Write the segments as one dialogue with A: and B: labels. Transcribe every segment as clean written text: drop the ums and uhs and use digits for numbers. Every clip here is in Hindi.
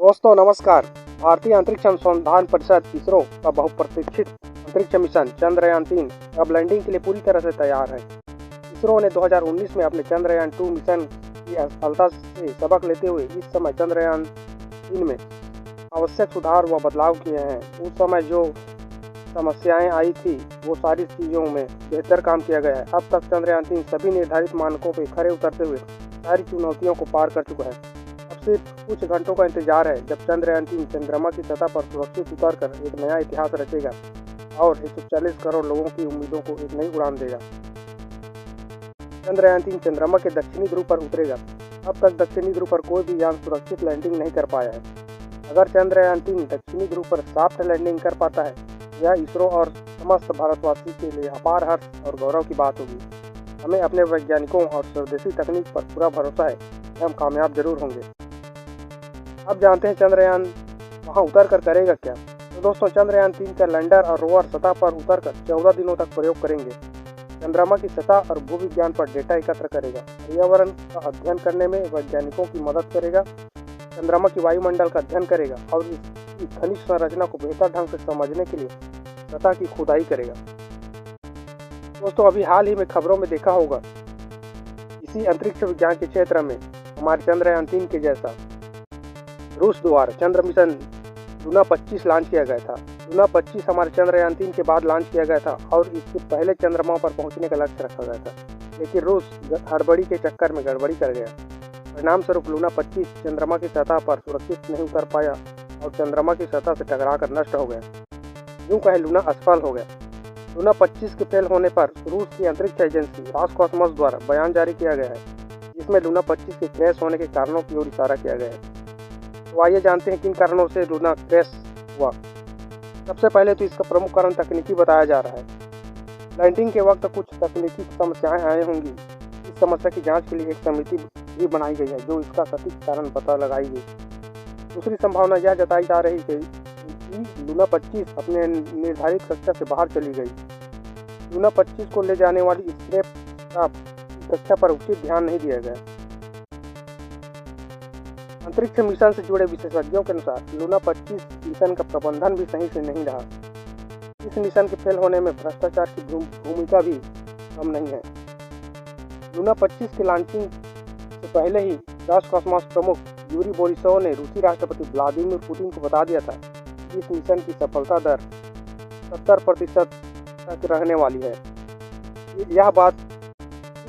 A: दोस्तों नमस्कार। भारतीय अंतरिक्ष अनुसंधान परिषद इसरो का बहुप्रतीक्षित अंतरिक्ष मिशन चंद्रयान-3 अब लैंडिंग के लिए पूरी तरह से तैयार है। इसरो ने 2019 में अपने चंद्रयान-2 मिशन की असफलता से सबक लेते हुए इस समय चंद्रयान-3 में आवश्यक सुधार व बदलाव किए हैं। उस समय जो समस्याएं आई थी वो सारी चीज़ों में बेहतर काम किया गया है। अब तक चंद्रयान-3 सभी निर्धारित मानकों पर खरे उतरते हुए सारी चुनौतियों को पार कर चुका है। अब सिर्फ कुछ घंटों का इंतजार है जब चंद्रयान-3 चंद्रमा की सतह पर सुरक्षित उतरकर एक नया इतिहास रचेगा और 140 करोड़ लोगों की उम्मीदों को एक नई उड़ान देगा। चंद्रयान-3 चंद्रमा के दक्षिणी ध्रुव पर उतरेगा। अब तक दक्षिणी ध्रुव पर कोई भी यान सुरक्षित लैंडिंग नहीं कर पाया है। अगर चंद्रयान-3 दक्षिणी ध्रुव पर सॉफ्ट लैंडिंग कर पाता है, यह इसरो और समस्त भारतवासी के लिए अपार हर्ष और गौरव की बात होगी। हमें अपने वैज्ञानिकों और स्वदेशी तकनीक पर पूरा भरोसा है कि हम कामयाब जरूर होंगे। अब जानते हैं चंद्रयान वहां उतरकर करेगा क्या। तो दोस्तों, चंद्रयान-3 का लैंडर और रोवर सतह पर उतरकर 14 दिनों तक प्रयोग करेंगे। चंद्रमा की सतह और भूविज्ञान पर डेटा एकत्र करेगा, पर्यावरण का अध्ययन करने में वैज्ञानिकों की मदद करेगा, चंद्रमा की वायुमंडल का अध्ययन करेगा और इसकी खनिज संरचना को बेहतर ढंग से समझने के लिए सतह की खुदाई करेगा। दोस्तों, अभी हाल ही में खबरों में देखा होगा, इसी अंतरिक्ष विज्ञान के क्षेत्र में हमारे चंद्रयान-3 के जैसा रूस द्वारा चंद्र मिशन लूना 25 लॉन्च किया गया था। लूना 25 हमारे चंद्रयान-3 के बाद लॉन्च किया गया था और इससे पहले चंद्रमा पर पहुंचने का लक्ष्य रखा गया था, लेकिन रूस हड़बड़ी के चक्कर में गड़बड़ी कर गया। परिणाम स्वरूप लूना 25 चंद्रमा की सतह पर सुरक्षित नहीं उतर पाया और चंद्रमा की सतह से टकराकर नष्ट हो गया। यूँ कहे लूना असफल हो गया। लूना 25 के फेल होने पर रूस की अंतरिक्ष एजेंसी रॉसकॉस्मोस द्वारा बयान जारी किया गया है, जिसमें लूना 25 के क्रैश होने के कारणों की ओर इशारा किया गया है। तो आइए जानते हैं किन कारणों से लूना क्रैश हुआ। सबसे पहले तो इसका प्रमुख कारण तकनीकी बताया जा रहा है। लैंडिंग के वक्त कुछ तकनीकी समस्याएं आई होंगी। इस समस्या की जांच के लिए एक समिति भी बनाई गई है जो इसका सटीक कारण पता लगाएगी। दूसरी संभावना यह जताई जा रही है कि लूना 25 अपने निर्धारित कक्षा से बाहर चली गई। लूना 25 को ले जाने वाली स्पेसक्राफ्ट कक्षा पर उचित ध्यान नहीं दिया गया। अंतरिक्ष मिशन से जुड़े विशेषज्ञों के अनुसार लूना 25 मिशन का प्रबंधन भी सही से नहीं रहा। इस मिशन के फेल होने में भ्रष्टाचार की भूमिका भी कम नहीं है। लूना 25 के लॉन्चिंग से पहले ही रॉसकॉस्मोस प्रमुख यूरी बोरिसोव ने रूसी राष्ट्रपति व्लादिमीर पुतिन को बता दिया था कि इस मिशन की सफलता दर 70% तक रहने वाली है। इस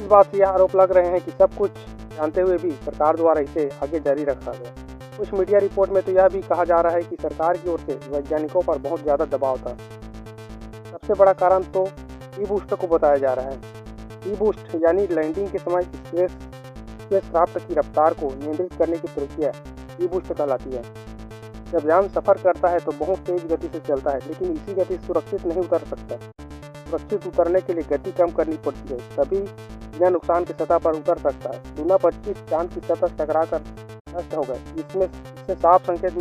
A: बात से यह आरोप लग रहे हैं कि सब कुछ जानते हुए भी सरकार द्वारा इसे आगे जारी रखा गया। कुछ मीडिया रिपोर्ट में तो यह भी कहा जा रहा है कि सरकार की ओर से वैज्ञानिकों पर बहुत ज़्यादा दबाव था। सबसे बड़ा कारण तो ई-बूस्ट को बताया जा रहा है। ई-बूस्ट यानी लैंडिंग के समय स्पेसक्राफ्ट की रफ्तार को नियंत्रित करने की प्रक्रिया ई-बूस्ट कहलाती है। जब यान सफ़र करता है तो बहुत तेज गति से चलता है, लेकिन इसी गति से सुरक्षित नहीं उतर सकता। सुरक्षित उतरने के लिए गति कम करनी पड़ती है, तभी बिना नुकसान की सतह पर उतर सकता है। लूना 25 चांद की सतह से टकराकर नष्ट हो गए। इससे साफ संकेत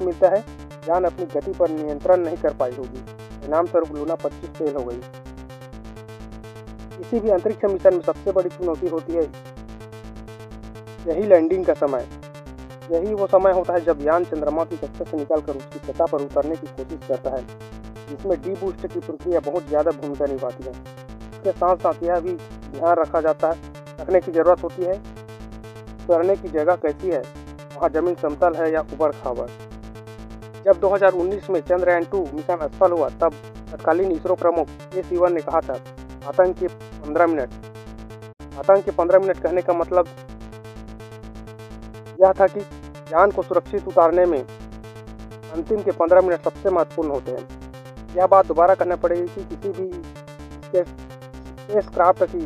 A: मिलता है यान अपनी गति पर नियंत्रण नहीं कर पाई होगी। परिणाम स्वरूप लूना 25 फेल हो गई। किसी भी अंतरिक्ष मिशन में सबसे बड़ी चुनौती होती है यही लैंडिंग का समय। यही वो समय होता है जब यान चंद्रमा की कक्षा से निकलकर उसकी सतह पर उतरने की कोशिश करता है, जिसमें डी बूस्ट की प्रक्रिया बहुत ज़्यादा भूमिका निभाती है। इसके साथ साथ यह भी ध्यान रखने की ज़रूरत होती है उतरने की जगह कैसी है, वहाँ ज़मीन समतल है या ऊबड़ खाबड़। जब 2019 में चंद्रयान-2 मिशन असफल हुआ तब तत्कालीन इसरो प्रमुख के सिवन ने कहा था आतंक के 15 मिनट कहने का मतलब यह था कि यान को सुरक्षित उतारने में अंतिम के 15 मिनट सबसे महत्वपूर्ण होते हैं। यह बात दोबारा करना पड़ेगी कि किसी भी स्पेसक्राफ्ट की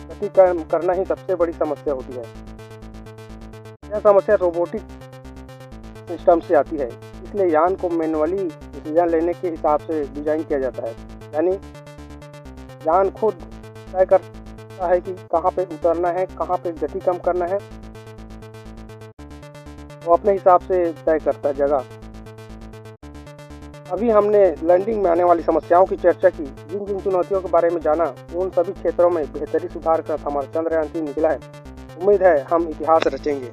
A: गति कम करना ही सबसे बड़ी समस्या होती है। यह समस्या रोबोटिक सिस्टम से आती है, इसलिए यान को मैनुअली डिसीजन लेने के हिसाब से डिजाइन किया जाता है। यानी यान खुद तय करता है कि कहाँ पे उतरना है, कहाँ पे गति कम करना है, वो अपने हिसाब से तय करता है जगह। अभी हमने लैंडिंग में आने वाली समस्याओं की चर्चा की। जिन जिन चुनौतियों के बारे में जाना, उन सभी क्षेत्रों में बेहतरी सुधार कर हमारा चंद्रयान-3 निकला है। उम्मीद है हम इतिहास रचेंगे।